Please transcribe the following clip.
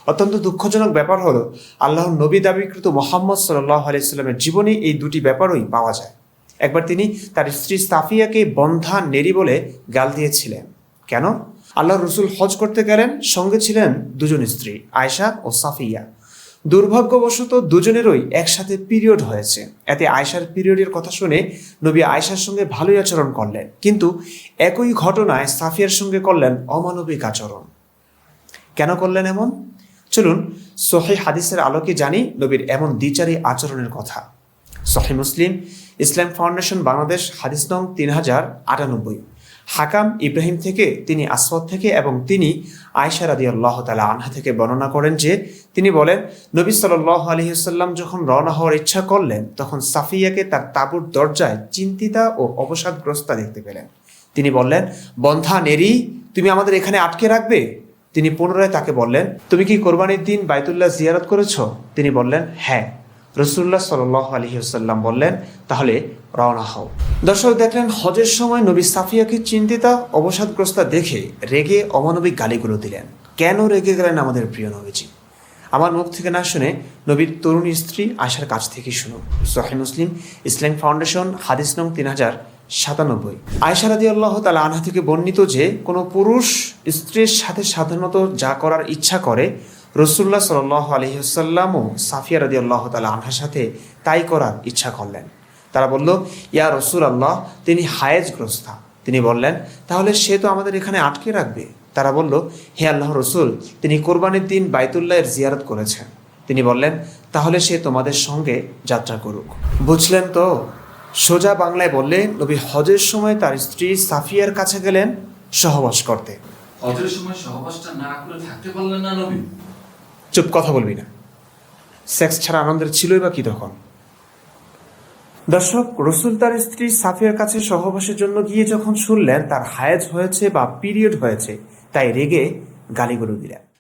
অত্যন্ত দুঃখজনক ব্যাপার হলো আল্লাহর নবী দাবিকৃত মুহাম্মদ সাল্লাল্লাহু আলাইহি সাল্লামের জীবনে এই দুটি ব্যাপারই পাওয়া যায়। একবার তিনি তার স্ত্রী সাফিয়াকে বন্ধা নেরি বলে গাল দিয়েছিলেন। কেন? আল্লাহ রসুল হজ করতে গেলেন, সঙ্গে ছিলেন দুজন স্ত্রী, আয়েশা ও সাফিয়া। দুর্ভাগ্যবশত দুজনেরই একসাথে পিরিয়ড হয়েছে। এতে আয়েশার পিরিয়ডের কথা শুনে নবী আয়েশার সঙ্গে ভালোই আচরণ করলেন, কিন্তু একই ঘটনায় সাফিয়ার সঙ্গে করলেন অমানবিক আচরণ। কেন করলেন এমন? চলুন সহিহ হাদিসের আলোকে জানি নবীর এমন দ্বিচারী আচরণের কথা। সহিহ মুসলিম, ইসলাম ফাউন্ডেশন বাংলাদেশ, হাদিস নং 3098। হাকাম ইব্রাহিম থেকে, তিনি আসওয়াদ থেকে এবং তিনি আয়েশা রাদিয়াল্লাহু তাআলা আনহা থেকে বর্ণনা করেন যে তিনি বলেন, নবী সাল্লাল্লাহু আলাইহি ওয়াসাল্লাম যখন রওনা হওয়ার ইচ্ছা করলেন তখন সাফিয়াকে তার তাঁবুর দরজায় চিন্তিতা ও অবসাদগ্রস্তা দেখতে পেলেন। তিনি বললেন, বন্ধা নেরি, তুমি আমাদের এখানে আটকে রাখবে? তিনি পুনরায় তাকে বললেন, তুমি কি কোরবানির দিন বাইতুল্লাহ জিয়ারত করেছ? তিনি বললেন, হ্যাঁ। রাসূলুল্লাহ সাল্লাল্লাহু আলাইহি ওয়াসাল্লাম বললেন, তাহলে রওনা হও। দর্শক দেখলেন, হজের সময় নবী সাফিয়াকে চিন্তিতা অবসাদগ্রস্তা দেখে রেগে অমানবিক গালিগুলো দিলেন। কেন রেগে গেলেন আমাদের প্রিয় নবীজি? আমার মুখ থেকে না শুনে নবীর তরুণী স্ত্রী আয়েশার কাছ থেকে শুনুন। সহিহ মুসলিম, ইসলাম ফাউন্ডেশন, হাদিস নং 3097। আয়েশা রাদিয়াল্লাহু তাআলা আনহা থেকে বর্ণিত যে কোনো পুরুষ স্ত্রীর সাথে সাধারণত যা করার ইচ্ছা করে, রাসূলুল্লাহ সাল্লাল্লাহু আলাইহি ওয়াসাল্লামও সাফিয়া রাদিয়াল্লাহু তাআলা আনহার সাথে তাই করার ইচ্ছা করলেন। তারা বলল, ইয়া রাসূলুল্লাহ, তিনি হায়েজগ্রস্তা। তিনি বললেন, তাহলে সে তো আমাদের এখানে আটকে রাখবে। তারা বলল, হে আল্লাহর রাসূল, তিনি কোরবানির দিন বাইতুল্লাহের জিয়ারত করেছেন। তিনি বললেন, তাহলে সে তোমাদের সঙ্গে যাত্রা করুক। বুঝলেন তো? সোজা বাংলায় বললে, নবী হজের সময় তার স্ত্রী সাফিয়ার কাছে গেলেন সহবাস করতে। হজের সময় সহবাসটা না করে থাকতে পারলেন না নবী? চুপ, কথা বলবি না। সেক্স ছাড়া আনন্দের ছিলই বা কি তখন? দর্শক, রসুল তার স্ত্রী সাফিয়ার কাছে সহবাসের জন্য গিয়ে যখন শুনলেন তার হায়েজ হয়েছে বা পিরিয়ড হয়েছে, তাই রেগে গালিগুলো দিলেন।